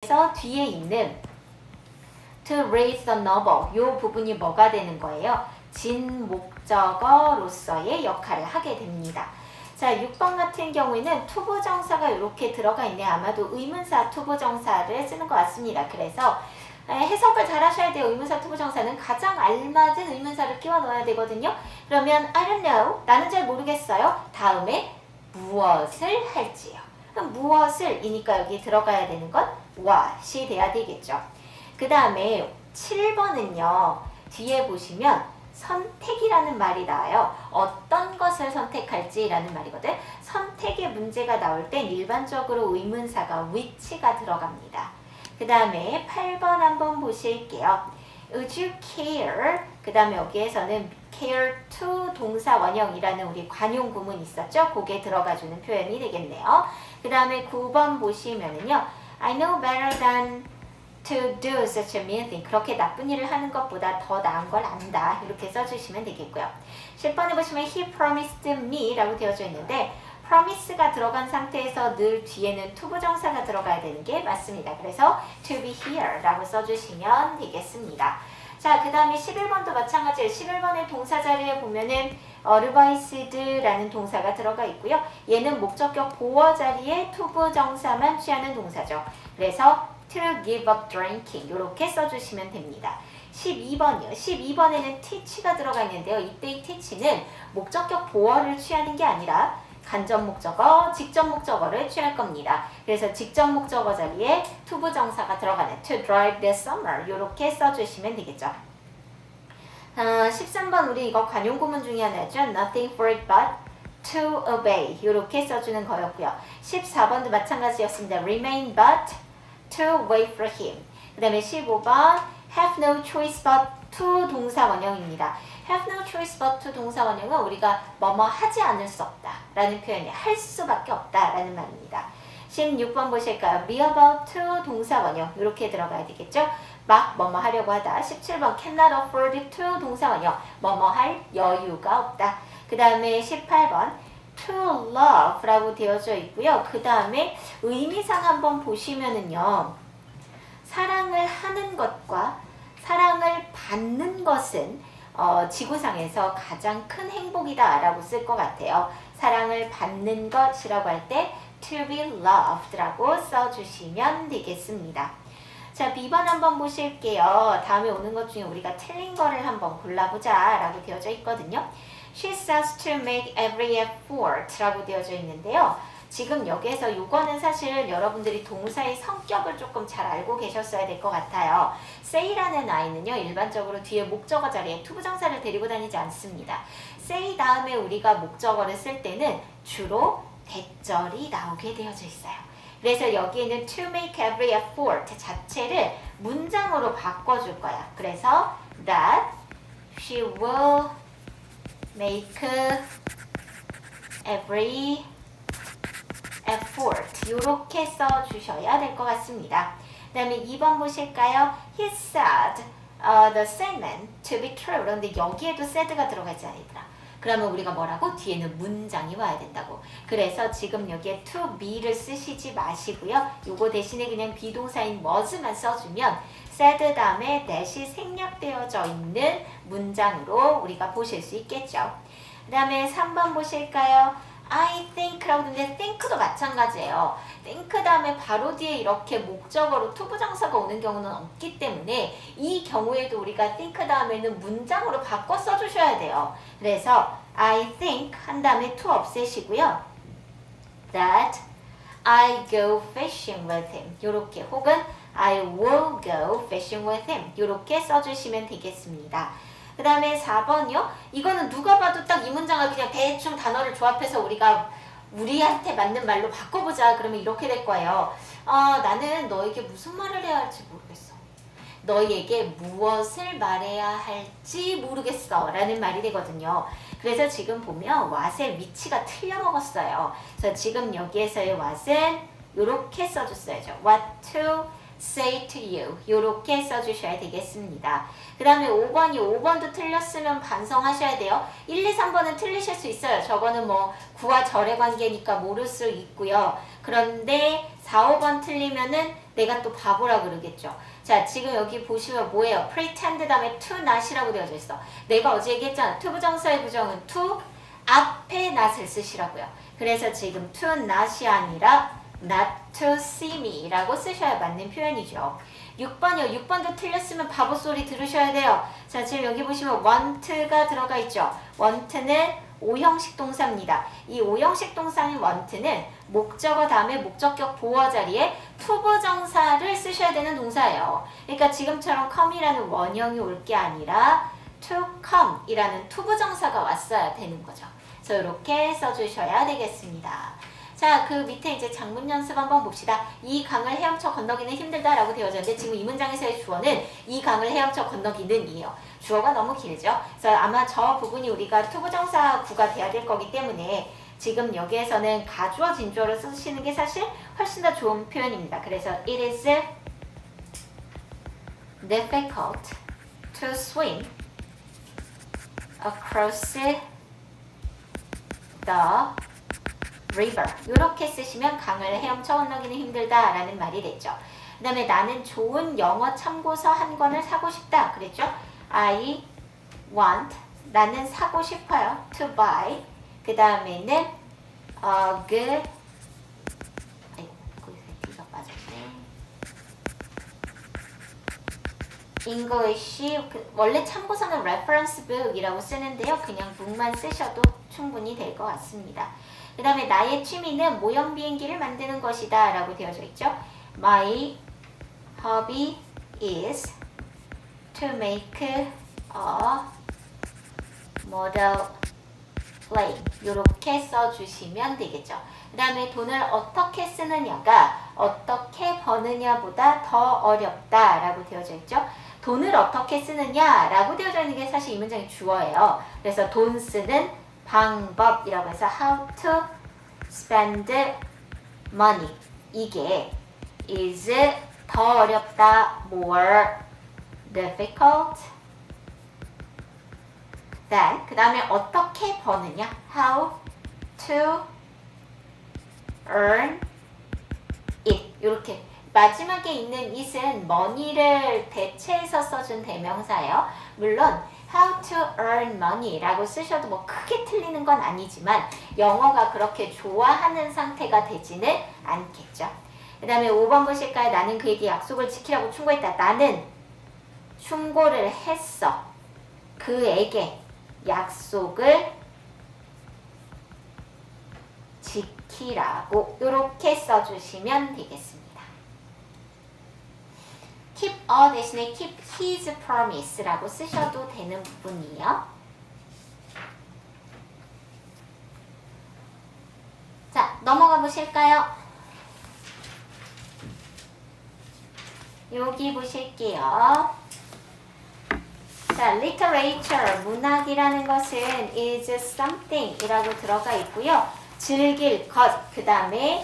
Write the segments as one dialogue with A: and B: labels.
A: 그래서 뒤에 있는 to read the novel 이 부분이 뭐가 되는 거예요? 진 목적어로서의 역할을 하게 됩니다. 자, 6번 같은 경우에는 투부정사가 이렇게 들어가 있네. 아마도 의문사 투부정사를 쓰는 것 같습니다. 그래서 해석을 잘 하셔야 돼요. 의문사 투부정사는 가장 알맞은 의문사를 끼워 넣어야 되거든요. 그러면 I don't know, 나는 잘 모르겠어요. 다음에 무엇을 할지요. 그럼 무엇을 이니까 여기 들어가야 되는 건 what이 돼야 되겠죠. 그 다음에 7번은요. 뒤에 보시면 선택이라는 말이 나와요. 어떤 것을 선택할지라는 말이거든. 선택의 문제가 나올 땐 일반적으로 의문사가 which가 들어갑니다. 그 다음에 8번 한번 보실게요. Would you care? 그 다음에 여기에서는 care to 동사 원형이라는 우리 관용 구문이 있었죠? 그게 들어가주는 표현이 되겠네요. 그 다음에 9번 보시면은요. I know better than to do such a mean thing. 그렇게 나쁜 일을 하는 것보다 더 나은 걸 안다. 이렇게 써주시면 되겠고요. 10번에 보시면 he promised me 라고 되어져 있는데 promise가 들어간 상태에서 늘 뒤에는 투부정사가 들어가야 되는 게 맞습니다. 그래서 to be here 라고 써주시면 되겠습니다. 자, 그 다음에 11번도 마찬가지예요. 11번의 동사 자리에 보면은 advised라는 동사가 들어가 있고요. 얘는 목적격 보어 자리에 투부정사만 취하는 동사죠. 그래서 to give up drinking 이렇게 써주시면 됩니다. 12번이요. 12번에는 teach가 들어가 있는데요. 이때 teach는 목적격 보어를 취하는 게 아니라 간접 목적어, 직접 목적어를 취할 겁니다. 그래서 직접 목적어 자리에 투부정사가 들어가는 to drive this summer 이렇게 써주시면 되겠죠. 13번 우리 이거 관용 구문 중에 하나죠. Nothing for it but to obey 이렇게 써주는 거였고요. 14번도 마찬가지였습니다. Remain but to wait for him. 그 다음에 15번 have no choice but to 동사 원형입니다. have no choice but to 동사 원형은 우리가 뭐뭐 하지 않을 수 없다 라는 표현이 할 수밖에 없다 라는 말입니다. 16번 보실까요? be about to 동사 원형 이렇게 들어가야 되겠죠? 막 뭐뭐 하려고 하다. 17번 cannot afford to 동사 원형 뭐뭐 할 여유가 없다. 그 다음에 18번 to love 라고 되어져 있고요. 그 다음에 의미상 한번 보시면은요. 사랑을 하는 것과 사랑을 받는 것은 지구상에서 가장 큰 행복이다 라고 쓸 것 같아요. 사랑을 받는 것이라고 할 때 to be loved 라고 써주시면 되겠습니다. 자, B번 한번 보실게요. 다음에 오는 것 중에 우리가 틀린 거를 한번 골라보자 라고 되어져 있거든요. She says to make every effort 라고 되어져 있는데요. 지금 여기에서 이거는 사실 여러분들이 동사의 성격을 조금 잘 알고 계셨어야 될 것 같아요. say라는 아이는요. 일반적으로 뒤에 목적어 자리에 투부정사를 데리고 다니지 않습니다. say 다음에 우리가 목적어를 쓸 때는 주로 대절이 나오게 되어져 있어요. 그래서 여기에는 to make every effort 자체를 문장으로 바꿔줄 거야. 그래서 that she will make every effort 이렇게 써주셔야 될 것 같습니다. 그 다음에 2번 보실까요? He said the statement to be true. 그런데 여기에도 said가 들어가 있지 않을까? 그러면 우리가 뭐라고? 뒤에는 문장이 와야 된다고. 그래서 지금 여기에 to be를 쓰시지 마시고요. 요거 대신에 그냥 비동사인 was만 써주면 said 다음에 that이 생략되어져 있는 문장으로 우리가 보실 수 있겠죠. 그 다음에 3번 보실까요? I think라고 하는데 think도 마찬가지예요. think 다음에 바로 뒤에 이렇게 목적어로 투부정사가 오는 경우는 없기 때문에 이 경우에도 우리가 think 다음에는 문장으로 바꿔 써주셔야 돼요. 그래서 I think 한 다음에 to 없애시고요. That I go fishing with him 이렇게 혹은 I will go fishing with him 이렇게 써주시면 되겠습니다. 그 다음에 4번이요. 이거는 누가 봐도 딱 이 문장을 그냥 대충 단어를 조합해서 우리가 우리한테 맞는 말로 바꿔보자. 그러면 이렇게 될 거예요. 나는 너에게 무슨 말을 해야 할지 모르겠어. 너희에게 무엇을 말해야 할지 모르겠어. 라는 말이 되거든요. 그래서 지금 보면 what의 위치가 틀려먹었어요. 그래서 지금 여기에서의 what은 이렇게 써줬어야죠. What to say to you 이렇게 써주셔야 되겠습니다. 그 다음에 5번도 틀렸으면 반성하셔야 돼요. 1, 2, 3번은 틀리실 수 있어요. 저거는 뭐 구와 절의 관계니까 모를 수 있고요. 그런데 4, 5번 틀리면은 내가 또 바보라 그러겠죠. 자, 지금 여기 보시면 뭐예요? pretend 다음에 to not이라고 되어져 있어. 내가 어제 얘기했잖아. to 부정사의 부정은 to 앞에 not을 쓰시라고요. 그래서 지금 to not이 아니라 not to see me 라고 쓰셔야 맞는 표현이죠. 6번이요. 6번도 틀렸으면 바보 소리 들으셔야 돼요. 자, 지금 여기 보시면 want가 들어가 있죠. want는 5형식 동사입니다. 이 5형식 동사인 want는 목적어 다음에 목적격 보어 자리에 to 부정사를 쓰셔야 되는 동사예요. 그러니까 지금처럼 come이라는 원형이 올 게 아니라 to come 이라는 to 부정사가 왔어야 되는 거죠. 그래서 이렇게 써주셔야 되겠습니다. 자, 그 밑에 이제 작문 연습 한번 봅시다. 이 강을 헤엄쳐 건너기는 힘들다라고 되어졌는데 지금 이 문장에서의 주어는 이 강을 헤엄쳐 건너기는 이에요. 주어가 너무 길죠? 그래서 아마 저 부분이 우리가 투부정사 구가 돼야 될 거기 때문에 지금 여기에서는 가주어 진주어를 쓰시는 게 사실 훨씬 더 좋은 표현입니다. 그래서 it is difficult to swim across the river. 이렇게 쓰시면 강을 헤엄쳐 건너기는 힘들다라는 말이 됐죠. 그 다음에 나는 좋은 영어 참고서 한 권을 사고 싶다. 그랬죠? I want. 나는 사고 싶어요. To buy. 그 다음에는 a good. 아이고, 거기서 D가 빠졌네. English. 원래 참고서는 reference book이라고 쓰는데요. 그냥 book만 쓰셔도 충분히 될 것 같습니다. 그 다음에 나의 취미는 모형 비행기를 만드는 것이다 라고 되어져 있죠. My hobby is to make a model plane. 이렇게 써주시면 되겠죠. 그 다음에 돈을 어떻게 쓰느냐가 어떻게 버느냐보다 더 어렵다 라고 되어져 있죠. 돈을 어떻게 쓰느냐 라고 되어져 있는 게 사실 이 문장의 주어예요. 그래서 돈 쓰는 방법이라고 해서 how to spend money. 이게 is 더 어렵다, more difficult than. 그 다음에 어떻게 버느냐, how to earn it. 이렇게 마지막에 있는 it은 money를 대체해서 써준 대명사예요. 물론 how to earn money 라고 쓰셔도 뭐 크게 틀리는 건 아니지만 영어가 그렇게 좋아하는 상태가 되지는 않겠죠. 그 다음에 5번 보실까요? 나는 그에게 약속을 지키라고 충고했다. 나는 충고를 했어. 그에게 약속을 지키라고 이렇게 써주시면 되겠습니다. keep a 대신에 keep his promise라고 쓰셔도 되는 부분이에요. 자, 넘어가 보실까요? 여기 보실게요. 자, literature, 문학이라는 것은 is something 이라고 들어가 있고요. 즐길 것, 그 다음에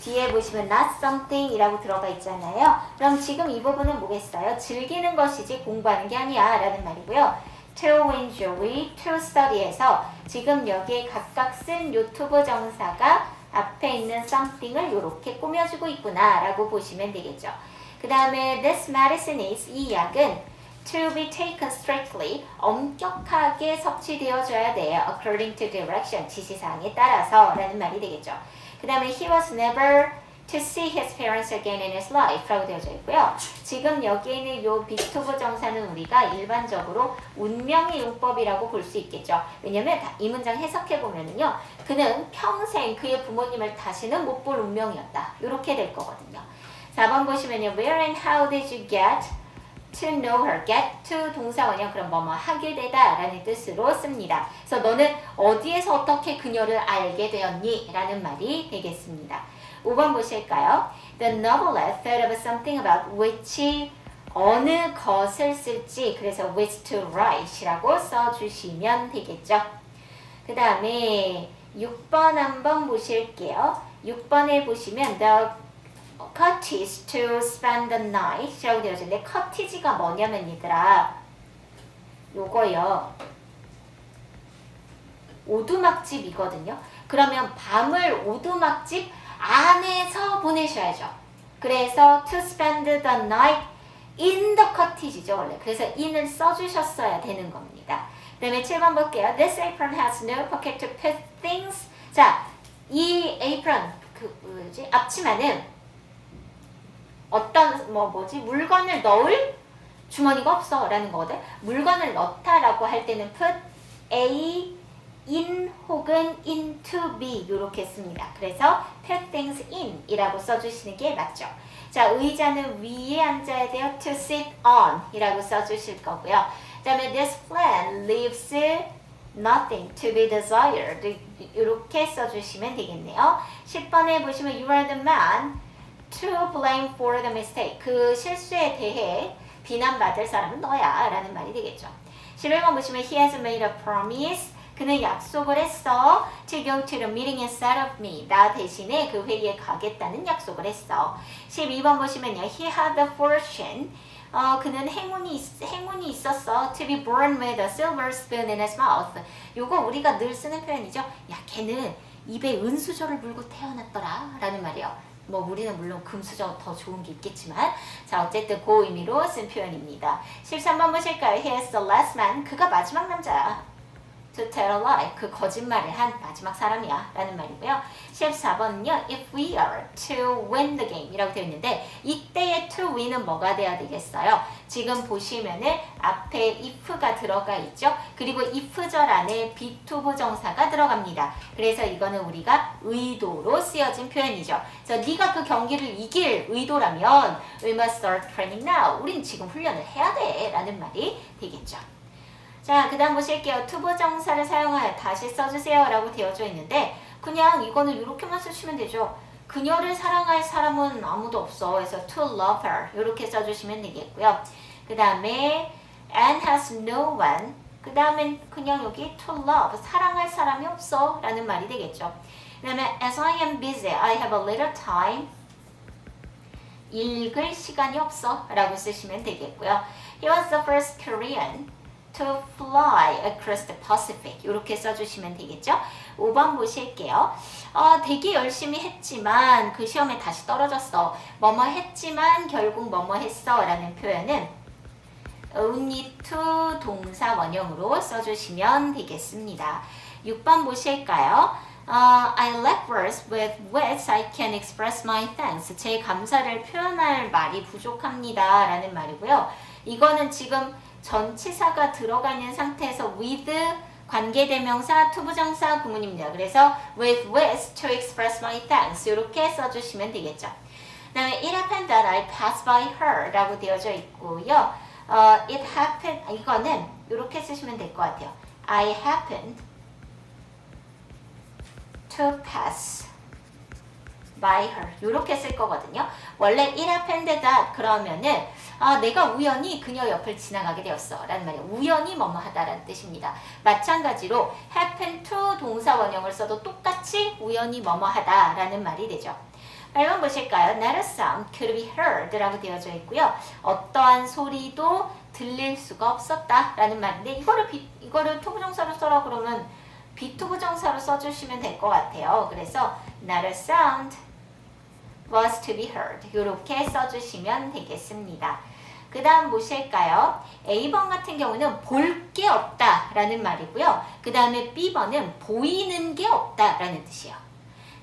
A: 뒤에 보시면 not something 이라고 들어가 있잖아요. 그럼 지금 이 부분은 뭐겠어요? 즐기는 것이지 공부하는 게 아니야 라는 말이고요. to enjoy, to study에서 지금 여기에 각각 쓴 유튜브 정사가 앞에 있는 something을 이렇게 꾸며주고 있구나 라고 보시면 되겠죠. 그 다음에 this medicine is, 이 약은 to be taken strictly, 엄격하게 섭취되어줘야 돼요. according to direction, 지시사항에 따라서 라는 말이 되겠죠. 그 다음에 he was never to see his parents again in his life 라고 되어져 있고요. 지금 여기에 있는 요 비투부 정사는 우리가 일반적으로 운명의 용법이라고 볼 수 있겠죠. 왜냐면 이 문장 해석해보면은요. 그는 평생 그의 부모님을 다시는 못 볼 운명이었다. 이렇게 될 거거든요. 4번 보시면요. Where and how did you get to know her? get to 동사 원형 그럼 뭐뭐 하게 되다 라는 뜻으로 씁니다. 그래서 너는 어디에서 어떻게 그녀를 알게 되었니? 라는 말이 되겠습니다. 5번 보실까요? The novelist thought of something about which, 어느 것을 쓸지, 그래서 which to write 라고 써주시면 되겠죠. 그 다음에 6번 한번 보실게요. 6번에 보시면 the cottage to spend the night 라고 되어져 있는데 cottage가 뭐냐면 얘들아 요거요 오두막집이거든요. 그러면 밤을 오두막집 안에서 보내셔야죠. 그래서 to spend the night in the cottage죠, 원래. 그래서 in을 써주셨어야 되는 겁니다. 그 다음에 7번 볼게요. This apron has no pocket to put things. 자, 이 apron, 앞치마는 어떤, 물건을 넣을 주머니가 없어 라는 거거든. 물건을 넣다라고 할 때는 put A in 혹은 into B 이렇게 씁니다. 그래서 put things in 이라고 써주시는 게 맞죠. 자, 의자는 위에 앉아야 돼요. to sit on 이라고 써주실 거고요. 그 다음에 this plan leaves nothing to be desired 이렇게 써주시면 되겠네요. 10번에 보시면 you are the man to blame for the mistake. 그 실수에 대해 비난받을 사람은 너야 라는 말이 되겠죠. 11번 보시면 he has made a promise. 그는 약속을 했어. to go to the meeting instead of me. 나 대신에 그 회의에 가겠다는 약속을 했어. 12번 보시면요. he had the fortune. 그는 행운이 있었어. to be born with a silver spoon in his mouth. 요거 우리가 늘 쓰는 표현이죠. 야, 걔는 입에 은수저를 물고 태어났더라 라는 말이에요. 우리는 물론 금수저 더 좋은 게 있겠지만 자, 어쨌든 그 의미로 쓴 표현입니다. 13번 보실까요? He is the last man. 그가 마지막 남자야. to tell a lie. 그 거짓말을 한 마지막 사람이야 라는 말이고요. 14번은요. if we are to win the game 이라고 되어 있는데 이때의 to win은 뭐가 돼야 되겠어요? 지금 보시면은 앞에 if가 들어가 있죠. 그리고 if절 안에 be to 부정사가 들어갑니다. 그래서 이거는 우리가 의도로 쓰여진 표현이죠. 그래서 네가 그 경기를 이길 의도라면 we must start training now. 우린 지금 훈련을 해야 돼 라는 말이 되겠죠. 자, 그 다음 보실게요. 투부정사를 사용하여 다시 써주세요 라고 되어져 있는데 그냥 이거는 이렇게만 쓰시면 되죠. 그녀를 사랑할 사람은 아무도 없어. 그래서 to love her 이렇게 써주시면 되겠고요. 그 다음에 and has no one. 그 다음에 그냥 여기 to love 사랑할 사람이 없어 라는 말이 되겠죠. 그 다음에 as I am busy, I have a little time. 읽을 시간이 없어 라고 쓰시면 되겠고요. He was the first Korean to fly across the Pacific 이렇게 써주시면 되겠죠. 5번 보실게요. 되게 열심히 했지만 그 시험에 다시 떨어졌어. 뭐뭐 했지만 결국 뭐뭐 했어 라는 표현은 only to 동사 원형으로 써주시면 되겠습니다. 6번 보실까요? I lack words with which I can express my thanks. 제 감사를 표현할 말이 부족합니다 라는 말이고요. 이거는 지금 전치사가 들어가 있는 상태에서 with 관계대명사, 투부정사 구문입니다. 그래서 with which to express my thanks 이렇게 써주시면 되겠죠. 그 다음에 it happened that I passed by her 라고 되어져 있고요. it happened 이거는 이렇게 쓰시면 될 것 같아요. I happened to pass by her 이렇게 쓸 거거든요. 원래 it happened that 그러면은 내가 우연히 그녀 옆을 지나가게 되었어 라는 말이에요. 우연히 뭐뭐 하다라는 뜻입니다. 마찬가지로 happen to 동사 원형을 써도 똑같이 우연히 뭐뭐 하다 라는 말이 되죠. 8번 보실까요? Not a sound could be heard 라고 되어져 있고요. 어떠한 소리도 들릴 수가 없었다 라는 말인데 이거를 투부정사로 써라 그러면 비투부정사로 써주시면 될 것 같아요. 그래서 not a sound was to be heard 이렇게 써주시면 되겠습니다. 그 다음 보실까요? A번 같은 경우는 볼 게 없다 라는 말이고요. 그 다음에 B번은 보이는 게 없다 라는 뜻이에요.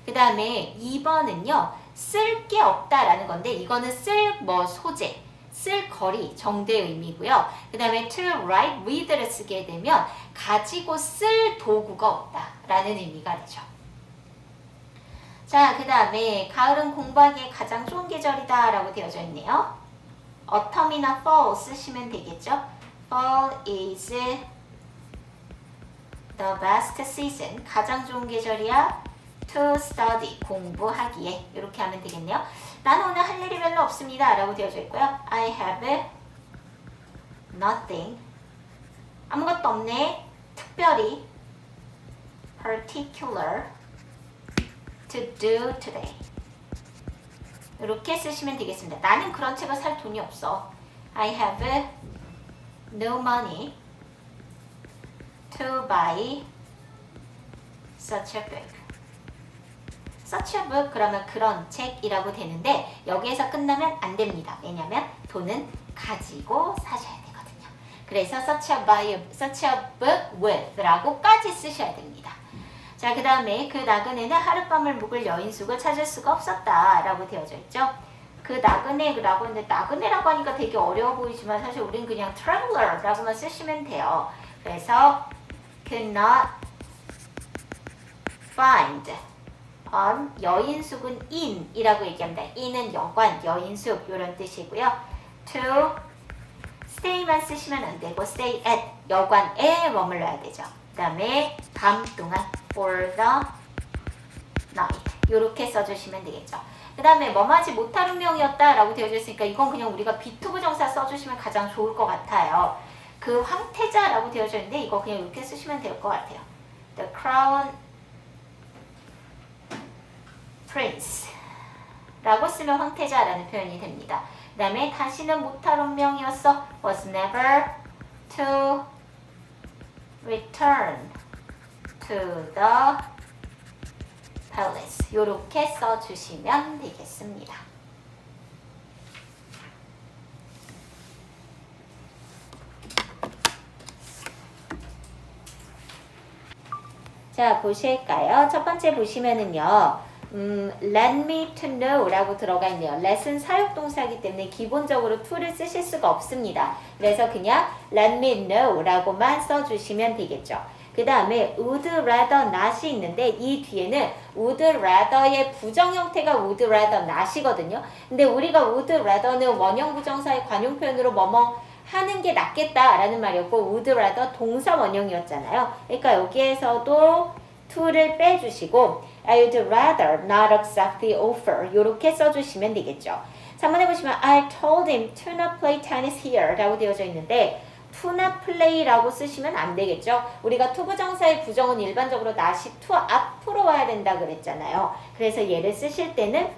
A: 그 다음에 2번은요 쓸 게 없다 라는 건데 이거는 쓸 소재 쓸 거리 정도의 의미고요. 그 다음에 to write with를 쓰게 되면 가지고 쓸 도구가 없다 라는 의미가 되죠. 자, 그 다음에 가을은 공부하기에 가장 좋은 계절이다 라고 되어져 있네요. autumn이나 fall 쓰시면 되겠죠. fall is the best season. 가장 좋은 계절이야. to study. 공부하기에. 이렇게 하면 되겠네요. 나는 오늘 할 일이 별로 없습니다. 라고 되어져 있고요. I have nothing. 아무것도 없네. 특별히 particular to do today. 이렇게 쓰시면 되겠습니다. 나는 그런 책을 살 돈이 없어. I have no money to buy such a book. such a book 그러면 그런 책이라고 되는데 여기에서 끝나면 안 됩니다. 왜냐면 돈은 가지고 사셔야 되거든요. 그래서 such a book with 라고까지 쓰셔야 됩니다. 자, 그 다음에 그 나그네는 하룻밤을 묵을 여인숙을 찾을 수가 없었다 라고 되어져 있죠. 그 나그네라고 했는데 나그네라고 하니까 되게 어려워 보이지만 사실 우린 그냥 traveler라고만 쓰시면 돼요. 그래서 could not find 여인숙은 in이라고 얘기합니다. in은 여관, 여인숙 이런 뜻이고요. to stay만 쓰시면 안 되고 stay at 여관에 머물러야 되죠. 그 다음에 밤 동안 for the night 이렇게 써주시면 되겠죠. 그 다음에 뭐하지 못할 운명이었다 라고 되어져 있으니까 이건 그냥 우리가 비투부정사 써주시면 가장 좋을 것 같아요. 그 황태자라고 되어져 있는데 이거 그냥 이렇게 쓰시면 될 것 같아요. The crown prince 라고 쓰면 황태자라는 표현이 됩니다. 그 다음에 다시는 못할 운명이었어. was never to return to the palace. 이렇게 써주시면 되겠습니다. 자, 보실까요? 첫 번째 보시면은요. let me to know 라고 들어가 있네요. let은 사역동사이기 때문에 기본적으로 to를 쓰실 수가 없습니다. 그래서 그냥 let me know 라고만 써주시면 되겠죠. 그 다음에 would rather not이 있는데 이 뒤에는 would rather의 부정 형태가 would rather not이거든요. 근데 우리가 would rather는 원형 부정사의 관용 표현으로 뭐뭐 하는 게 낫겠다라는 말이었고 would rather 동사 원형이었잖아요. 그러니까 여기에서도 to를 빼주시고 I'd rather not accept the offer 이렇게 써주시면 되겠죠. 3번에 보시면 I told him to not play tennis here 라고 되어져 있는데 to not play라고 쓰시면 안 되겠죠. 우리가 to 부정사의 부정은 일반적으로 not이 to 앞으로 와야 된다 그랬잖아요. 그래서 얘를 쓰실 때는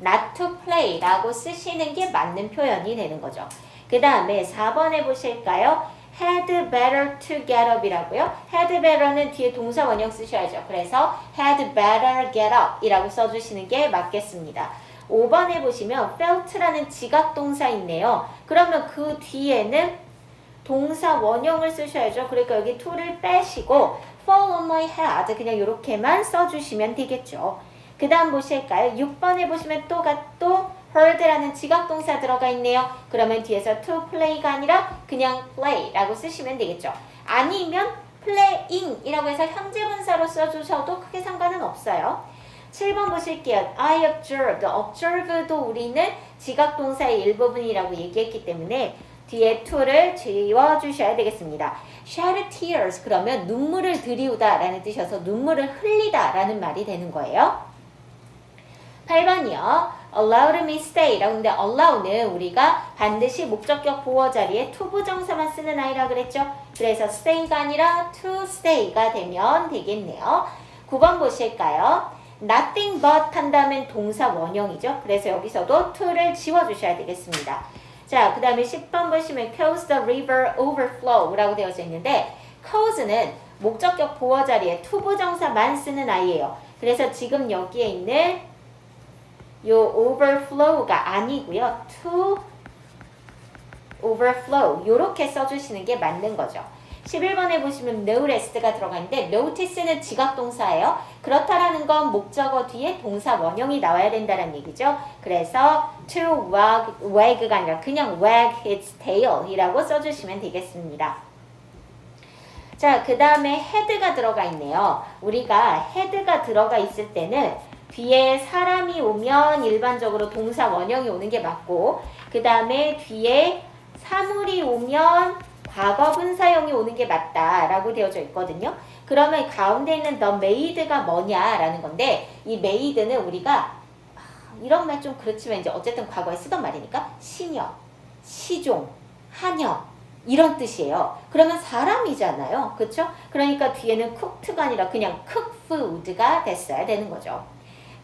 A: not to play 라고 쓰시는 게 맞는 표현이 되는 거죠. 그 다음에 4번에 보실까요? had better to get up 이라고요. had better는 뒤에 동사 원형 쓰셔야죠. 그래서 had better get up 이라고 써주시는 게 맞겠습니다. 5번에 보시면 felt라는 지각동사 있네요. 그러면 그 뒤에는 동사 원형을 쓰셔야죠. 그러니까 여기 to를 빼시고 fall on my head 그냥 이렇게만 써주시면 되겠죠. 그 다음 보실까요? 6번에 보시면 또 heard라는 지각동사 들어가 있네요. 그러면 뒤에서 to play가 아니라 그냥 play라고 쓰시면 되겠죠. 아니면 playing 이라고 해서 현재 분사로 써주셔도 크게 상관은 없어요. 7번 보실게요. I observe도 우리는 지각동사의 일부분이라고 얘기했기 때문에 뒤에 to를 지워주셔야 되겠습니다. shed tears 그러면 눈물을 들이우다 라는 뜻이어서 눈물을 흘리다 라는 말이 되는 거예요. 8번이요. allow me stay 라고 하는데 allow는 우리가 반드시 목적격 보어 자리에 to 부정사만 쓰는 아이라 그랬죠. 그래서 stay가 아니라 to stay가 되면 되겠네요. 9번 보실까요? nothing but 한다면 동사 원형이죠. 그래서 여기서도 to를 지워주셔야 되겠습니다. 자, 그 다음에 10번 보시면 cause the river overflow 라고 되어져 있는데 cause는 목적격 보어 자리에 to 부정사만 쓰는 아이예요. 그래서 지금 여기에 있는 요 overflow가 아니고요. to overflow 요렇게 써주시는 게 맞는 거죠. 11번에 보시면 notice가 들어가 있는데 notice는 지각동사예요. 그렇다라는 건 목적어 뒤에 동사 원형이 나와야 된다는 얘기죠. 그래서 to wag가 아니라 그냥 wag its tail 이라고 써주시면 되겠습니다. 자, 그 다음에 head가 들어가 있네요. 우리가 head가 들어가 있을 때는 뒤에 사람이 오면 일반적으로 동사 원형이 오는 게 맞고 그 다음에 뒤에 사물이 오면 과거 분사형이 오는 게 맞다라고 되어져 있거든요. 그러면 가운데 있는 the maid가 뭐냐라는 건데 이 maid는 우리가 이런 말 좀 그렇지만 이제 어쨌든 과거에 쓰던 말이니까 시녀, 시종, 하녀 이런 뜻이에요. 그러면 사람이잖아요. 그렇죠? 그러니까 뒤에는 cooked가 아니라 그냥 cook food가 됐어야 되는 거죠.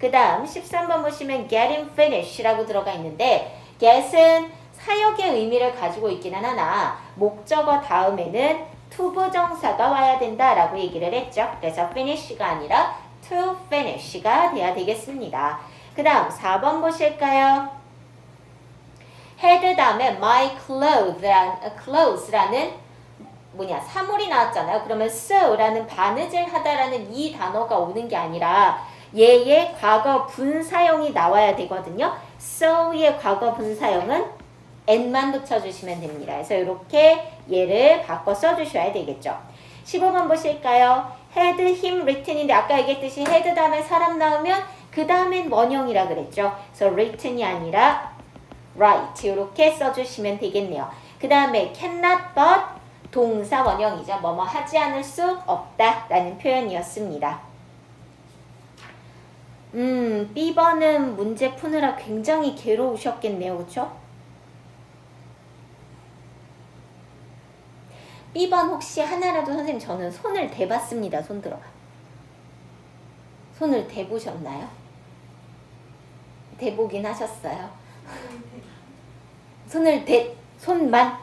A: 그 다음 13번 보시면 getting finish라고 들어가 있는데 get은 사역의 의미를 가지고 있기는 하나 목적어 다음에는 to 부정사가 와야 된다라고 얘기를 했죠. 그래서 finish가 아니라 to finish가 돼야 되겠습니다. 그 다음 4번 보실까요? had 다음에 my clothes라는 사물이 나왔잖아요. 그러면 sew라는 바느질 하다라는 이 단어가 오는 게 아니라 얘의 과거 분사형이 나와야 되거든요. sew의 과거 분사형은 n만 붙여주시면 됩니다. 그래서 이렇게 얘를 바꿔 써주셔야 되겠죠. 15번 보실까요? had him written인데 아까 얘기했듯이 had 다음에 사람 나오면 그 다음엔 원형이라 그랬죠. 그래서 written이 아니라 write 이렇게 써주시면 되겠네요. 그 다음에 cannot but 동사 원형이죠. 뭐뭐 하지 않을 수 없다 라는 표현이었습니다. B번은 문제 푸느라 굉장히 괴로우셨겠네요. 그쵸? B번 혹시 하나라도 선생님 저는 손을 대봤습니다. 손 들어봐. 손을 대보셨나요? 대보긴 하셨어요. 손만?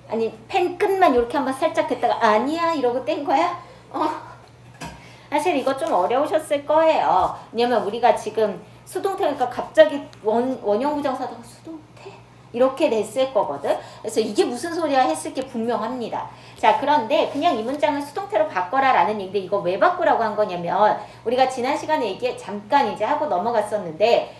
A: 아니 펜 끝만 이렇게 한번 살짝 됐다가 아니야 이러고 뗀 거야? 사실 이거 좀 어려우셨을 거예요. 왜냐면 우리가 지금 수동태니까 갑자기 원형 부정사다가 수동태? 이렇게 됐을 거거든. 그래서 이게 무슨 소리야 했을 게 분명합니다. 자, 그런데 그냥 이 문장을 수동태로 바꿔라 라는 얘기인데 이거 왜 바꾸라고 한 거냐면 우리가 지난 시간에 잠깐 이제 하고 넘어갔었는데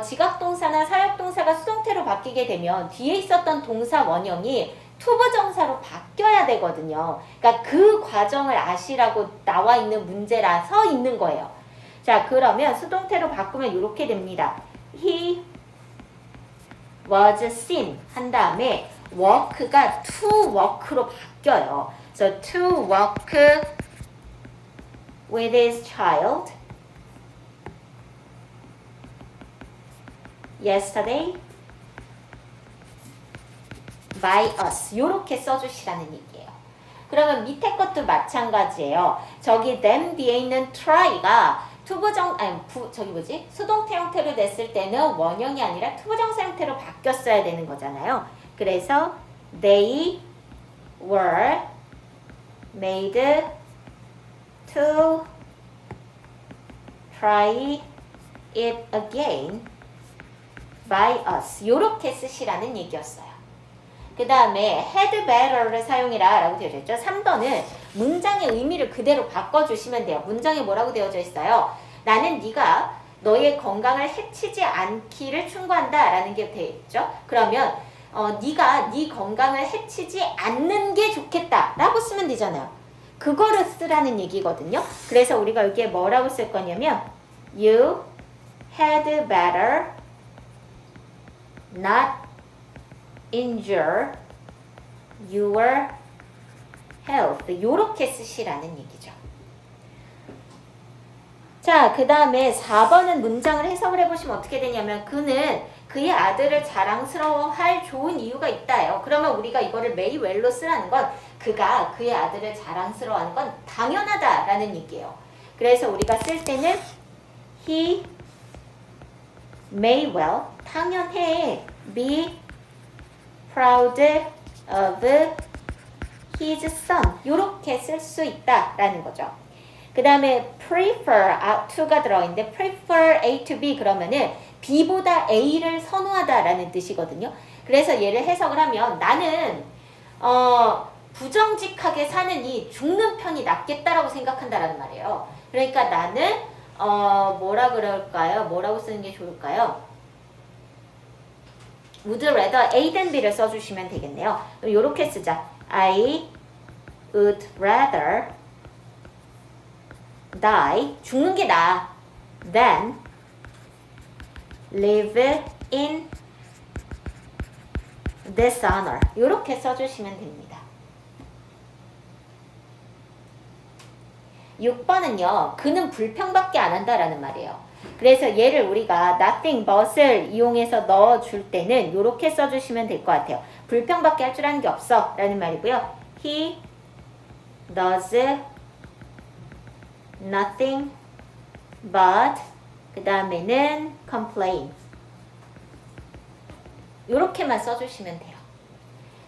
A: 지각동사나 사역동사가 수동태로 바뀌게 되면 뒤에 있었던 동사 원형이 투부정사로 바뀌어야 되거든요. 그러니까 그 과정을 아시라고 나와 있는 문제라서 있는 거예요. 자, 그러면 수동태로 바꾸면 이렇게 됩니다. He was seen 한 다음에 work가 to work로 바뀌어요. So to work with his child yesterday by us 이렇게 써주시라는 얘기예요. 그러면 밑에 것도 마찬가지예요. 저기 them 뒤에 있는 try가 수동태 형태로 됐을 때는 원형이 아니라 투부정사 형태로 바뀌었어야 되는 거잖아요. 그래서 they were made to try it again by us 이렇게 쓰시라는 얘기였어요. 그 다음에 had better를 사용해라 라고 되어져 있죠. 3번은 문장의 의미를 그대로 바꿔주시면 돼요. 문장에 뭐라고 되어져 있어요? 나는 네가 너의 건강을 해치지 않기를 충고한다 라는 게 되어 있죠. 그러면 네가 네 건강을 해치지 않는 게 좋겠다 라고 쓰면 되잖아요. 그거를 쓰라는 얘기거든요. 그래서 우리가 여기에 뭐라고 쓸 거냐면 You had better not injure your health 이렇게 쓰시라는 얘기죠. 자, 그 다음에 4번은 문장을 해석을 해보시면 어떻게 되냐면 그는 그의 아들을 자랑스러워할 좋은 이유가 있다요. 그러면 우리가 이거를 may well로 쓰라는 건 그가 그의 아들을 자랑스러워하는 건 당연하다라는 얘기예요. 그래서 우리가 쓸 때는 he may well 당연해 be proud of his son 이렇게 쓸 수 있다라는 거죠. 그 다음에 prefer to가 들어있는데 prefer A to B 그러면은 B보다 A를 선호하다라는 뜻이거든요. 그래서 얘를 해석을 하면 나는 부정직하게 사느니 죽는 편이 낫겠다라고 생각한다라는 말이에요. 그러니까 나는 뭐라 그럴까요? 뭐라고 쓰는 게 좋을까요? would rather A than B를 써주시면 되겠네요. 그럼 이렇게 쓰자. I would rather die, 죽는 게 나아, than live in dishonor. 이렇게 써주시면 됩니다. 6번은요. 그는 불평밖에 안 한다라는 말이에요. 그래서 얘를 우리가 nothing but을 이용해서 넣어줄 때는 이렇게 써주시면 될 것 같아요. 불평밖에 할 줄 아는 게 없어 라는 말이고요. He does nothing but 그 다음에는 complain 이렇게만 써주시면 돼요.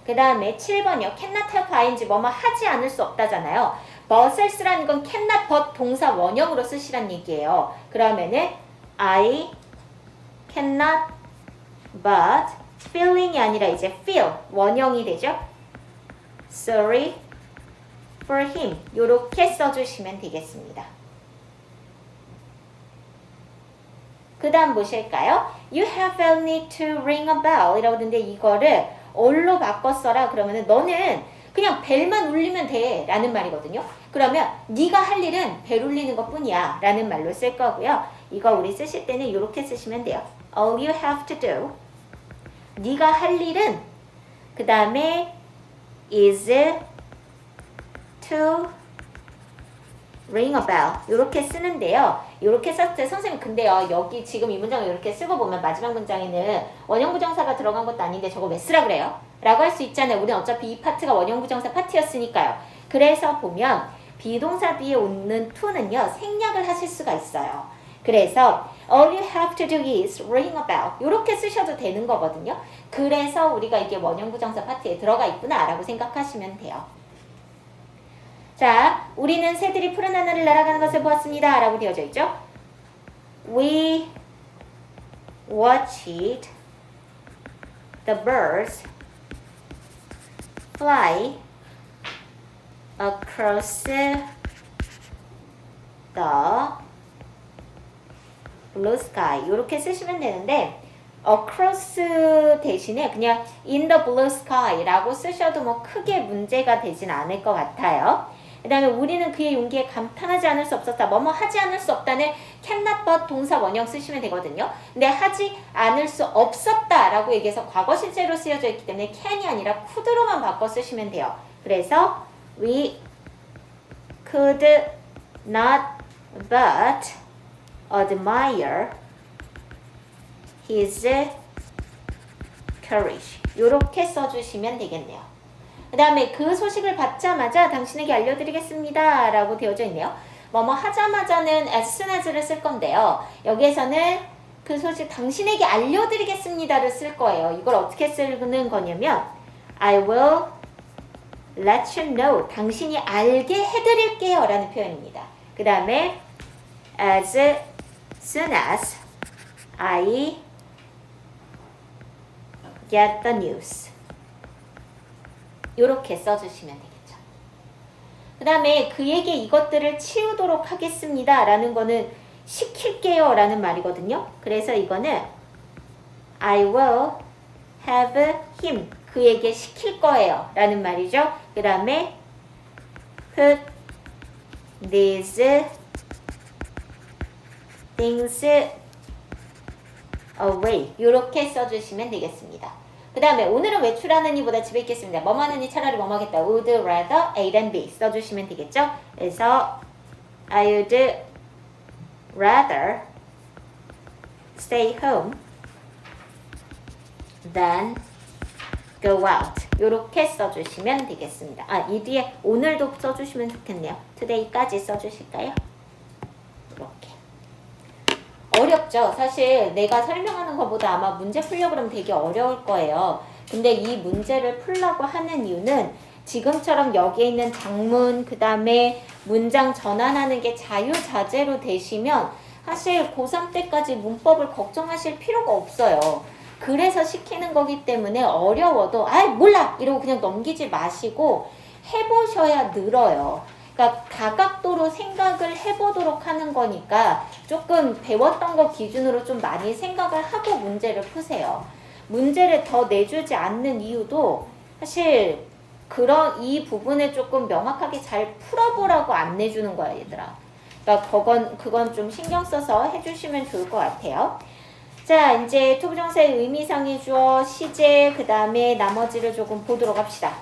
A: 그 다음에 7번이요. cannot help ing 뭐뭐 하지 않을 수 없다잖아요. but을 쓰라는 건 cannot but 동사 원형으로 쓰시란 얘기예요. 그러면은 I cannot but feeling이 아니라 이제 feel 원형이 되죠. Sorry for him 요렇게 써주시면 되겠습니다. 그 다음 보실까요? You have only to ring a bell 이라고 하는데 이거를 all로 바꿔 써라 그러면은 너는 그냥 벨만 울리면 돼 라는 말이거든요. 그러면 네가 할 일은 벨 울리는 것 뿐이야 라는 말로 쓸 거고요. 이거 우리 쓰실 때는 이렇게 쓰시면 돼요. All you have to do 네가 할 일은 그 다음에 is to ring a bell 이렇게 쓰는데요. 이렇게 썼을 때 선생님 근데요 여기 지금 이 문장을 이렇게 쓰고 보면 마지막 문장에는 원형부정사가 들어간 것도 아닌데 저거 왜 쓰라 그래요? 라고 할 수 있잖아요. 우리는 어차피 이 파트가 원형부정사 파트였으니까요. 그래서 보면 비동사 뒤에 오는 to는요 생략을 하실 수가 있어요. 그래서 all you have to do is ring a bell 이렇게 쓰셔도 되는 거거든요. 그래서 우리가 이게 원형부정사 파트에 들어가 있구나 라고 생각하시면 돼요. 자, 우리는 새들이 푸른 하늘을 날아가는 것을 보았습니다 라고 되어져 있죠. We watched the birds fly across the blue sky 이렇게 쓰시면 되는데 across 대신에 그냥 in the blue sky 라고 쓰셔도 뭐 크게 문제가 되진 않을 것 같아요. 그 다음에 우리는 그의 용기에 감탄하지 않을 수 없었다. 뭐뭐 하지 않을 수 없다는 cannot but 동사 원형 쓰시면 되거든요. 근데 하지 않을 수 없었다 라고 얘기해서 과거 실제로 쓰여져 있기 때문에 can이 아니라 could로만 바꿔 쓰시면 돼요. 그래서 we could not but admire his courage 이렇게 써주시면 되겠네요. 그 다음에 그 소식을 받자마자 당신에게 알려드리겠습니다 라고 되어져 있네요. 뭐뭐 하자마자는 as soon as를 쓸 건데요. 여기에서는 그 소식 당신에게 알려드리겠습니다를 쓸 거예요. 이걸 어떻게 쓰는 거냐면 I will let you know 당신이 알게 해드릴게요 라는 표현입니다. 그 다음에 as soon as I get the news 이렇게 써주시면 되겠죠. 그 다음에 그에게 이것들을 치우도록 하겠습니다 라는 거는 시킬게요 라는 말이거든요. 그래서 이거는 I will have him 그에게 시킬 거예요 라는 말이죠. 그 다음에 put these things away 이렇게 써주시면 되겠습니다. 그 다음에 오늘은 외출하는 이보다 집에 있겠습니다. 뭐뭐 하는 이 차라리 뭐뭐 하겠다. would rather A than B 써주시면 되겠죠. 그래서 I would rather stay home than go out 이렇게 써주시면 되겠습니다. 아, 이 뒤에 오늘도 써주시면 좋겠네요. today까지 써주실까요? 이렇게. 어렵죠. 사실 내가 설명하는 것보다 아마 문제 풀려고 그러면 되게 어려울 거예요. 근데 이 문제를 풀려고 하는 이유는 지금처럼 여기에 있는 장문 그 다음에 문장 전환하는 게 자유자재로 되시면 사실 고3 때까지 문법을 걱정하실 필요가 없어요. 그래서 시키는 거기 때문에 어려워도 아이 몰라 이러고 그냥 넘기지 마시고 해보셔야 늘어요. 그러니까 다각도로 생각을 해보도록 하는 거니까 조금 배웠던 거 기준으로 좀 많이 생각을 하고 문제를 푸세요. 문제를 더 내주지 않는 이유도 사실 그런 이 부분을 조금 명확하게 잘 풀어보라고 안 내주는 거야 얘들아. 그러니까 그건 좀 신경 써서 해주시면 좋을 것 같아요. 자, 이제 투부정사의 의미상의 주어, 시제, 그 다음에 나머지를 조금 보도록 합시다.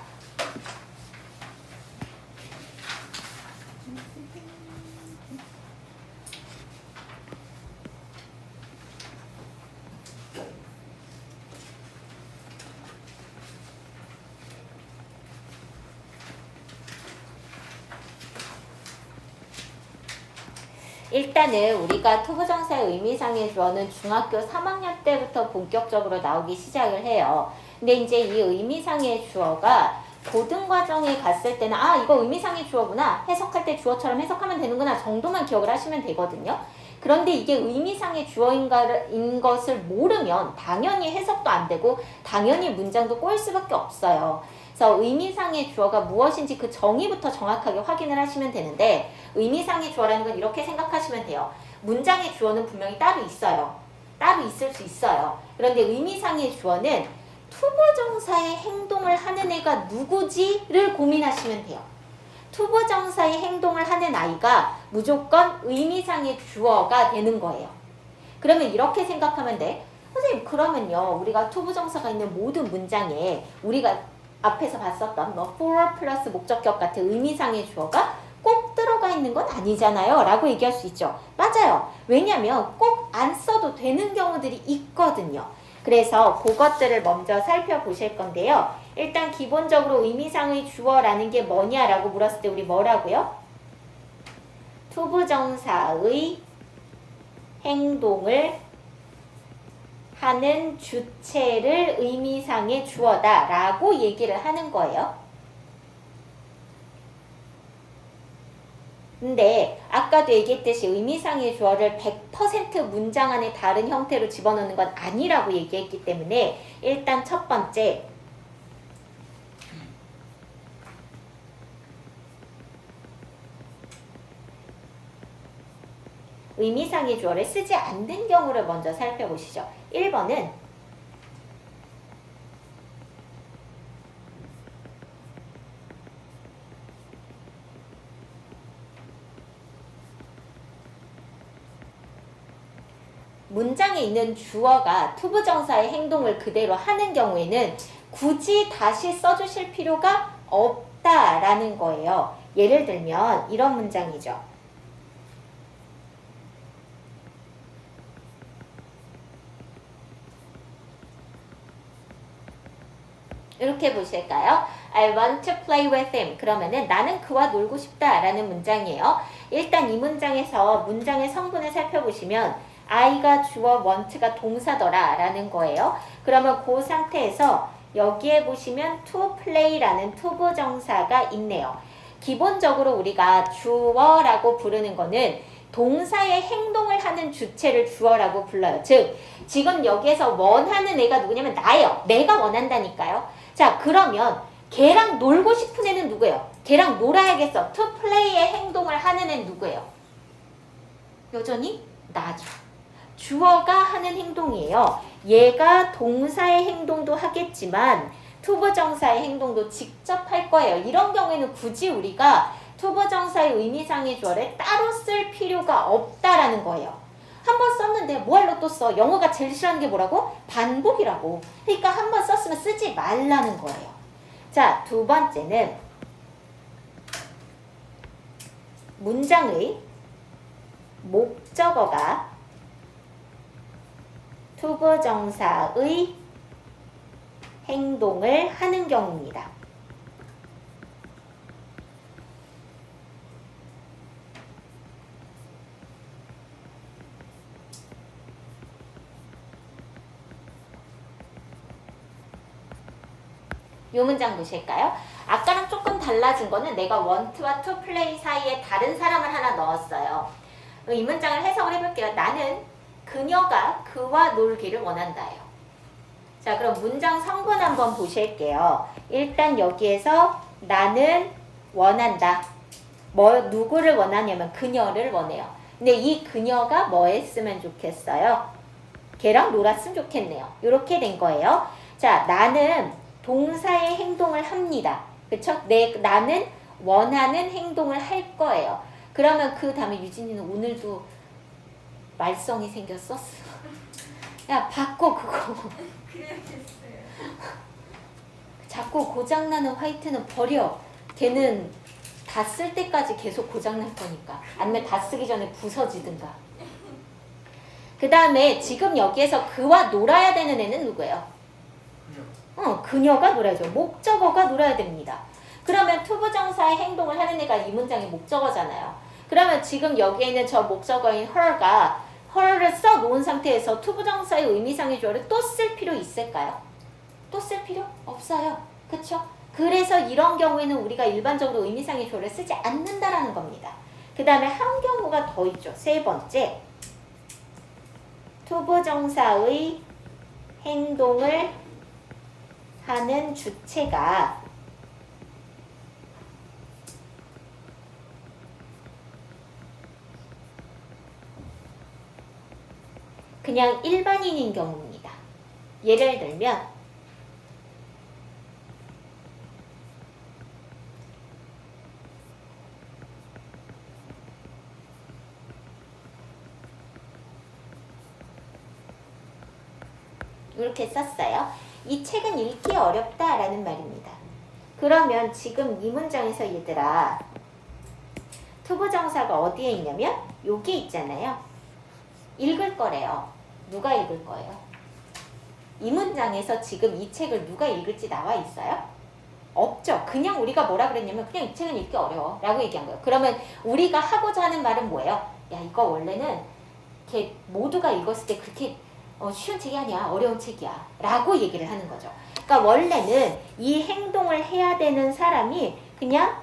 A: 일단은 우리가 투부정사의 의미상의 주어는 중학교 3학년 때부터 본격적으로 나오기 시작을 해요. 근데 이제 이 의미상의 주어가 고등 과정에 갔을 때는 아 이거 의미상의 주어구나 해석할 때 주어처럼 해석하면 되는구나 정도만 기억을 하시면 되거든요. 그런데 이게 의미상의 주어인 것을 모르면 당연히 해석도 안 되고 당연히 문장도 꼬일 수밖에 없어요. 그래서 의미상의 주어가 무엇인지 그 정의부터 정확하게 확인을 하시면 되는데 의미상의 주어라는 건 이렇게 생각하시면 돼요. 문장의 주어는 분명히 따로 있어요. 따로 있을 수 있어요. 그런데 의미상의 주어는 투부정사의 행동을 하는 애가 누구지를 고민하시면 돼요. 투부정사의 행동을 하는 아이가 무조건 의미상의 주어가 되는 거예요. 그러면 이렇게 생각하면 돼. 선생님 그러면요 우리가 투부정사가 있는 모든 문장에 우리가 앞에서 봤었던 뭐 for 플러스 목적격 같은 의미상의 주어가 꼭 들어가 있는 건 아니잖아요 라고 얘기할 수 있죠. 맞아요. 왜냐하면 꼭 안 써도 되는 경우들이 있거든요. 그래서 그것들을 먼저 살펴보실 건데요. 일단 기본적으로 의미상의 주어라는 게 뭐냐라고 물었을 때 우리 뭐라고요? 투부정사의 행동을 하는 주체를 의미상의 주어다 라고 얘기를 하는 거예요. 근데 아까도 얘기했듯이 의미상의 주어를 100% 문장 안에 다른 형태로 집어넣는 건 아니라고 얘기했기 때문에 일단 첫 번째 의미상의 주어를 쓰지 않는 경우를 먼저 살펴보시죠. 1번은 문장에 있는 주어가 투부정사의 행동을 그대로 하는 경우에는 굳이 다시 써주실 필요가 없다라는 거예요. 예를 들면 이런 문장이죠. 이렇게 보실까요? I want to play with him. 그러면은 나는 그와 놀고 싶다 라는 문장이에요. 일단 이 문장에서 문장의 성분을 살펴보시면 I가 주어, want가 동사더라 라는 거예요. 그러면 그 상태에서 여기에 보시면 to play라는 투부정사가 있네요. 기본적으로 우리가 주어라고 부르는 거는 동사의 행동을 하는 주체를 주어라고 불러요. 즉 지금 여기에서 원하는 애가 누구냐면 나예요. 내가 원한다니까요. 자 그러면 걔랑 놀고 싶은 애는 누구예요? 걔랑 놀아야겠어. to play의 행동을 하는 애는 누구예요? 여전히 나죠. 주어가 하는 행동이에요. 얘가 동사의 행동도 하겠지만 투부정사의 행동도 직접 할 거예요. 이런 경우에는 굳이 우리가 투부정사의 의미상의 주어를 따로 쓸 필요가 없다라는 거예요. 한 번 썼는데 뭐할로 또 써? 영어가 제일 싫어하는 게 뭐라고? 반복이라고. 그러니까 한 번 썼으면 쓰지 말라는 거예요. 자, 두 번째는 문장의 목적어가 투부정사의 행동을 하는 경우입니다. 이 문장 보실까요? 아까랑 조금 달라진 거는 내가 want와 to play 사이에 다른 사람을 하나 넣었어요. 이 문장을 해석을 해볼게요. 나는 그녀가 그와 놀기를 원한다예요. 자, 그럼 문장 성분 한번 보실게요. 일단 여기에서 나는 원한다. 누구를 원하냐면 그녀를 원해요. 근데 이 그녀가 뭐 했으면 좋겠어요? 걔랑 놀았으면 좋겠네요. 이렇게 된 거예요. 자, 나는 동사의 행동을 합니다. 그쵸? 나는 원하는 행동을 할 거예요. 그러면 그 다음에 유진이는 오늘도 말썽이 생겼어? 야 바꿔 그거. 자꾸 고장나는 화이트는 버려. 걔는 다 쓸 때까지 계속 고장날 거니까. 아니면 다 쓰기 전에 부서지든가. 그 다음에 지금 여기에서 그와 놀아야 되는 애는 누구예요? 그녀가 놀아야죠. 목적어가 놀아야 됩니다. 그러면 투부정사의 행동을 하는 애가 이 문장의 목적어잖아요. 그러면 지금 여기에 있는 저 목적어인 her를 써 놓은 상태에서 투부정사의 의미상의 주어를 또 쓸 필요 있을까요? 또 쓸 필요 없어요. 그쵸? 그래서 이런 경우에는 우리가 일반적으로 의미상의 주어를 쓰지 않는다라는 겁니다. 그 다음에 한 경우가 더 있죠. 세 번째, 투부정사의 행동을 하는 주체가 그냥 일반인인 경우입니다. 예를 들면 이렇게 썼어요. 이 책은 읽기 어렵다라는 말입니다. 그러면 지금 이 문장에서 얘들아 투부정사가 어디에 있냐면 여기 있잖아요. 읽을 거래요. 누가 읽을 거예요? 이 문장에서 지금 이 책을 누가 읽을지 나와 있어요? 없죠. 그냥 우리가 뭐라 그랬냐면 그냥 이 책은 읽기 어려워 라고 얘기한 거예요. 그러면 우리가 하고자 하는 말은 뭐예요? 야, 이거 원래는 이렇게 모두가 읽었을 때 그렇게 쉬운 책이 아니야. 어려운 책이야. 라고 얘기를 하는 거죠. 그러니까 원래는 이 행동을 해야 되는 사람이 그냥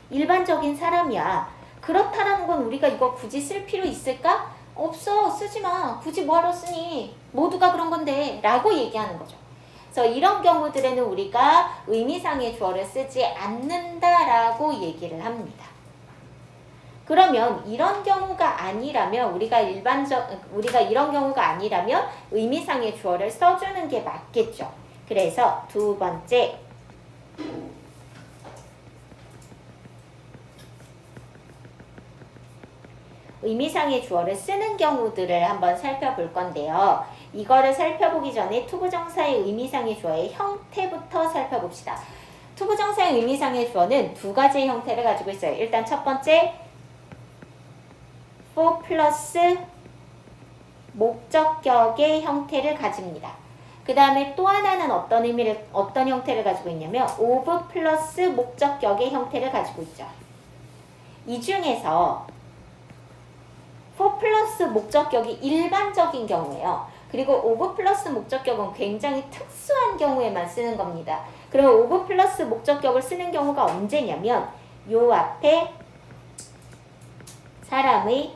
A: 일반적인 사람이야. 그렇다라는 건 우리가 이거 굳이 쓸 필요 있을까? 없어. 쓰지 마. 굳이 뭐하러 쓰니? 모두가 그런 건데. 라고 얘기하는 거죠. 그래서 이런 경우들에는 우리가 의미상의 주어를 쓰지 않는다라고 얘기를 합니다. 그러면 이런 경우가 아니라면 우리가 이런 경우가 아니라면 의미상의 주어를 써주는 게 맞겠죠. 그래서 두 번째, 의미상의 주어를 쓰는 경우들을 한번 살펴볼 건데요. 이거를 살펴보기 전에 투부정사의 의미상의 주어의 형태부터 살펴봅시다. 투부정사의 의미상의 주어는 두 가지의 형태를 가지고 있어요. 일단 첫 번째, for 플러스 목적격의 형태를 가집니다. 그 다음에 또 하나는 어떤 형태를 가지고 있냐면 of 플러스 목적격의 형태를 가지고 있죠. 이 중에서 for 플러스 목적격이 일반적인 경우예요. 그리고 of 플러스 목적격은 굉장히 특수한 경우에만 쓰는 겁니다. 그럼 of 플러스 목적격을 쓰는 경우가 언제냐면 요 앞에 사람의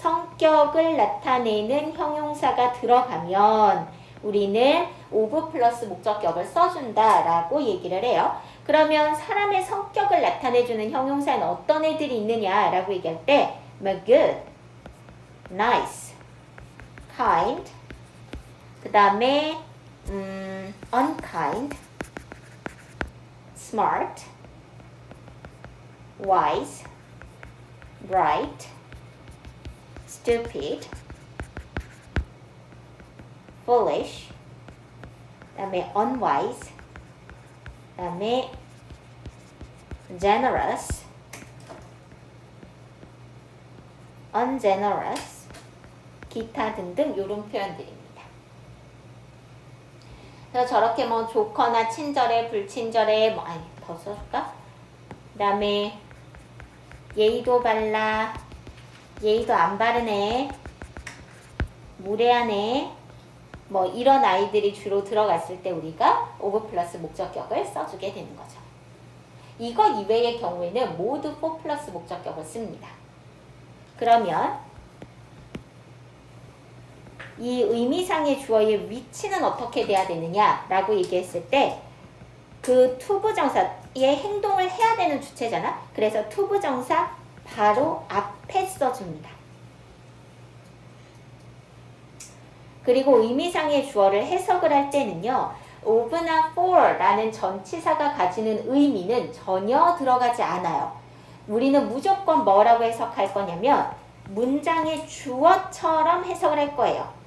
A: 성격을 나타내는 형용사가 들어가면 우리는 of 플러스 목적격을 써준다라고 얘기를 해요. 그러면 사람의 성격을 나타내주는 형용사는 어떤 애들이 있느냐라고 얘기할 때 good, nice, kind, 그 다음에 unkind, smart, wise, bright, stupid, foolish, 그 다음에 unwise, 그 다음에 generous, ungenerous, 기타 등등 이런 표현들입니다. 그래서 저렇게 뭐 좋거나 친절해, 불친절해, 더 써줄까? 그 다음에 예의도 발라, 예의도 안 바르네, 무례하네, 뭐 이런 아이들이 주로 들어갔을 때 우리가 of 플러스 목적격을 써주게 되는 거죠. 이거 이외의 경우에는 모두 for 플러스 목적격을 씁니다. 그러면 이 의미상의 주어의 위치는 어떻게 돼야 되느냐라고 얘기했을 때 그 투부정사의 행동을 해야 되는 주체잖아. 그래서 투부정사 바로 앞에 써줍니다. 그리고 의미상의 주어를 해석을 할 때는요. of나 for라는 전치사가 가지는 의미는 전혀 들어가지 않아요. 우리는 무조건 뭐라고 해석할 거냐면 문장의 주어처럼 해석을 할 거예요.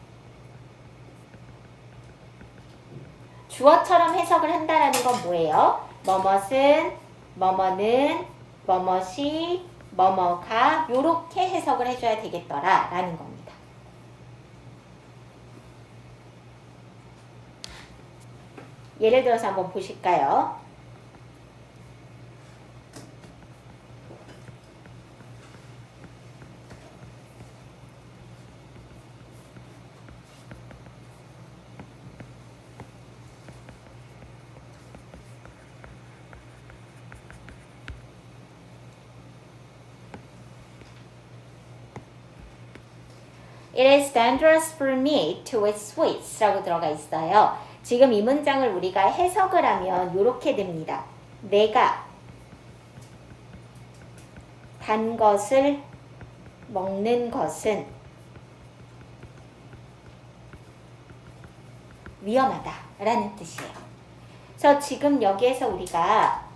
A: 주어처럼 해석을 한다라는 건 뭐예요? 뭐뭇은, 뭐뭐는, 뭐뭇이, 뭐뭐가 요렇게 해석을 해줘야 되겠더라 라는 겁니다. 예를 들어서 한번 보실까요? It is dangerous for me to eat sweets 라고 들어가 있어요. 지금 이 문장을 우리가 해석을 하면 이렇게 됩니다. 내가 단 것을 먹는 것은 위험하다 라는 뜻이에요. 그래서 지금 여기에서 우리가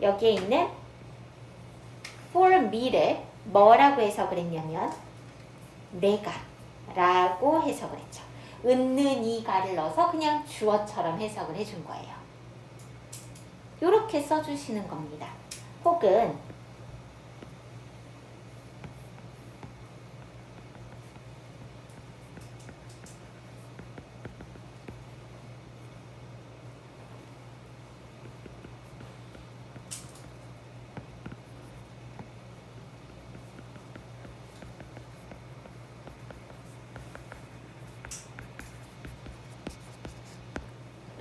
A: 여기에 있는 for me를 뭐라고 해석을 했냐면 내가 라고 해석을 했죠. 은는 이가를 넣어서 그냥 주어처럼 해석을 해준 거예요. 이렇게 써주시는 겁니다. 혹은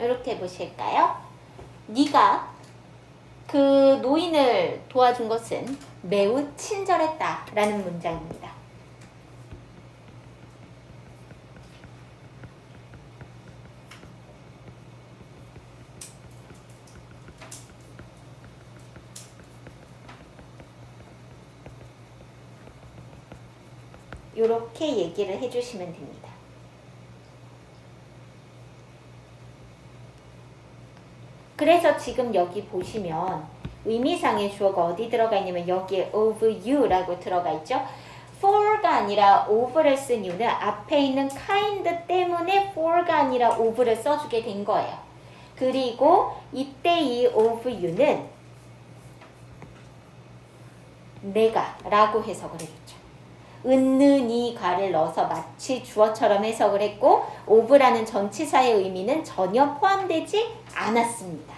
A: 이렇게 보실까요? 네가 그 노인을 도와준 것은 매우 친절했다 라는 문장입니다. 이렇게 얘기를 해주시면 됩니다. 그래서 지금 여기 보시면 의미상의 주어가 어디 들어가 있냐면 여기에 of you라고 들어가 있죠. for가 아니라 of를 쓴 이유는 앞에 있는 kind 때문에 for가 아니라 of를 써주게 된 거예요. 그리고 이때 이 of you는 내가 라고 해석을 해줬죠. 은는 이가를 넣어서 마치 주어처럼 해석을 했고 of라는 전치사의 의미는 전혀 포함되지 않았습니다.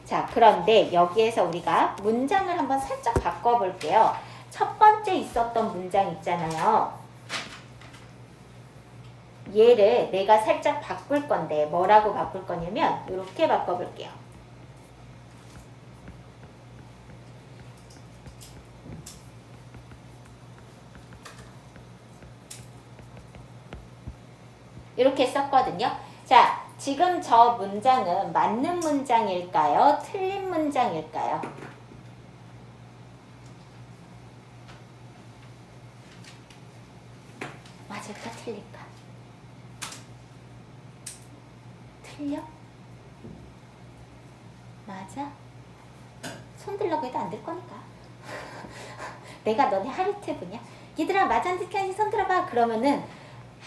A: 자, 그런데 여기에서 우리가 문장을 한번 살짝 바꿔볼게요. 첫 번째 있었던 문장 있잖아요. 얘를 내가 살짝 바꿀 건데 뭐라고 바꿀 거냐면 이렇게 바꿔볼게요. 이렇게 썼거든요. 자, 지금 저 문장은 맞는 문장일까요? 틀린 문장일까요? 맞을까? 틀릴까? 틀려? 맞아? 손들라고 해도 안 될 거니까. 내가 너네 하리트브냐? 얘들아 맞았는지 손 들어봐. 그러면은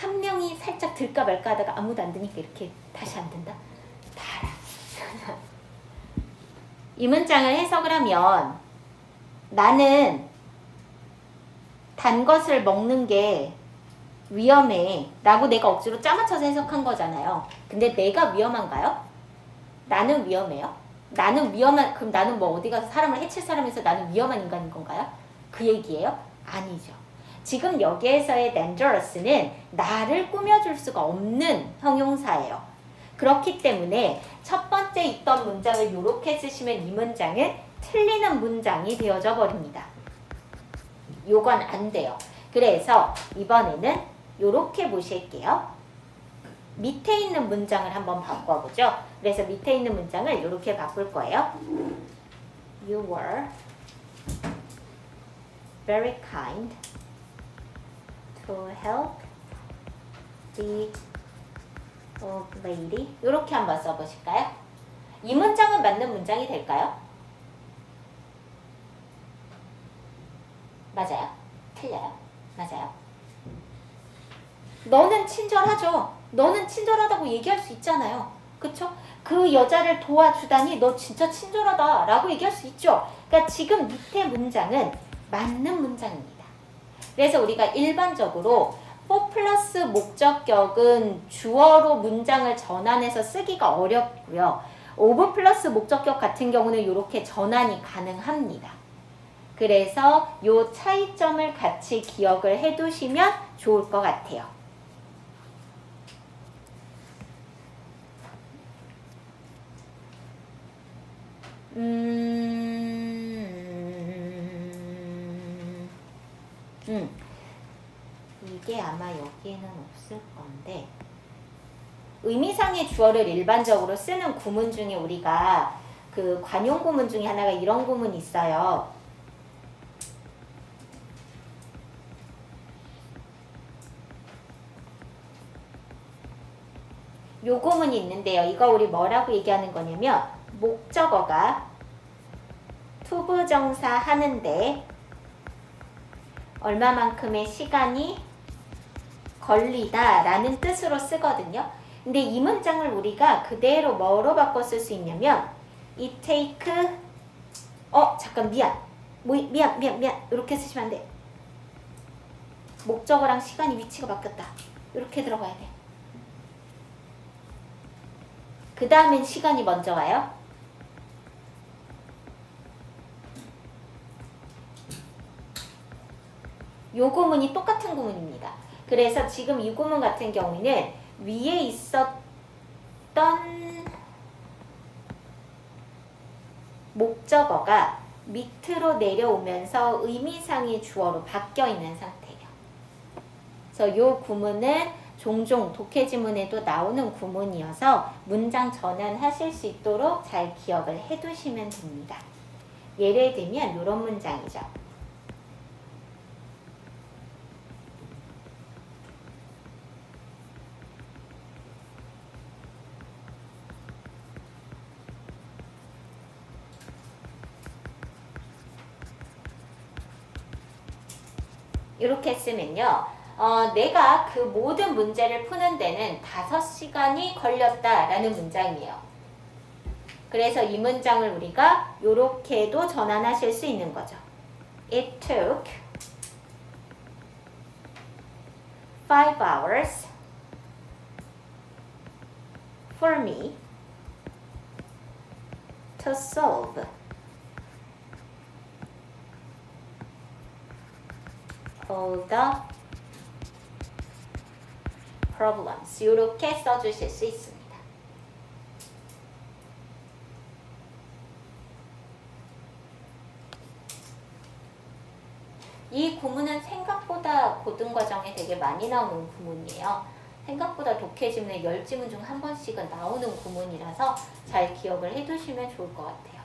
A: 한 명이 살짝 들까 말까 하다가 아무도 안 드니까 이렇게 다시 안 든다? 달아. 이 문장을 해석을 하면 나는 단 것을 먹는 게 위험해 라고 내가 억지로 짜맞춰서 해석한 거잖아요. 근데 내가 위험한가요? 나는 위험해요? 나는 위험한, 그럼 나는 뭐 어디 가서 사람을 해칠 사람에서 나는 위험한 인간인 건가요? 그 얘기예요? 아니죠. 지금 여기에서의 dangerous는 나를 꾸며줄 수가 없는 형용사예요. 그렇기 때문에 첫 번째 있던 문장을 이렇게 쓰시면 이 문장은 틀리는 문장이 되어져 버립니다. 요건 안 돼요. 그래서 이번에는 이렇게 보실게요. 밑에 있는 문장을 한번 바꿔보죠. 그래서 밑에 있는 문장을 이렇게 바꿀 거예요. You were very kind to help the old lady. 이렇게 한번 써보실까요? 이 문장은 맞는 문장이 될까요? 맞아요? 틀려요? 맞아요? 너는 친절하죠? 너는 친절하다고 얘기할 수 있잖아요. 그쵸? 그 여자를 도와주다니 너 진짜 친절하다 라고 얘기할 수 있죠. 그러니까 지금 밑에 문장은 맞는 문장입니다. 그래서 우리가 일반적으로 for 플러스 목적격은 주어로 문장을 전환해서 쓰기가 어렵고요. of 플러스 목적격 같은 경우는 이렇게 전환이 가능합니다. 그래서 이 차이점을 같이 기억을 해두시면 좋을 것 같아요. 이게 아마 여기에는 없을 건데 의미상의 주어를 일반적으로 쓰는 구문 중에 우리가 그 관용 구문 중에 하나가 이런 구문이 있어요. 요 구문이 있는데요. 이거 우리 뭐라고 얘기하는 거냐면 목적어가 투부정사 하는데 얼마만큼의 시간이 걸리다 라는 뜻으로 쓰거든요. 근데 이 문장을 우리가 그대로 뭐로 바꿔 쓸 수 있냐면 it take 잠깐 미안 이렇게 쓰시면 안 돼. 목적어랑 시간이 위치가 바뀌었다. 이렇게 들어가야 돼. 그 다음엔 시간이 먼저 와요. 요 구문이 똑같은 구문입니다. 그래서 지금 이 구문 같은 경우에는 위에 있었던 목적어가 밑으로 내려오면서 의미상의 주어로 바뀌어 있는 상태예요. 그래서 요 구문은 종종 독해지문에도 나오는 구문이어서 문장 전환하실 수 있도록 잘 기억을 해두시면 됩니다. 예를 들면 이런 문장이죠. 이렇게 쓰면요. 내가 그 모든 문제를 푸는 데는 5시간이 걸렸다라는 문장이에요. 그래서 이 문장을 우리가 이렇게도 전환하실 수 있는 거죠. It took 5 hours for me to solve all the problems. 이렇게 써주실 수 있습니다. 이 구문은 생각보다 고등과정에 되게 많이 나오는 구문이에요. 생각보다 독해지문에 10지문 중 한 번씩은 나오는 구문이라서 잘 기억을 해두시면 좋을 것 같아요.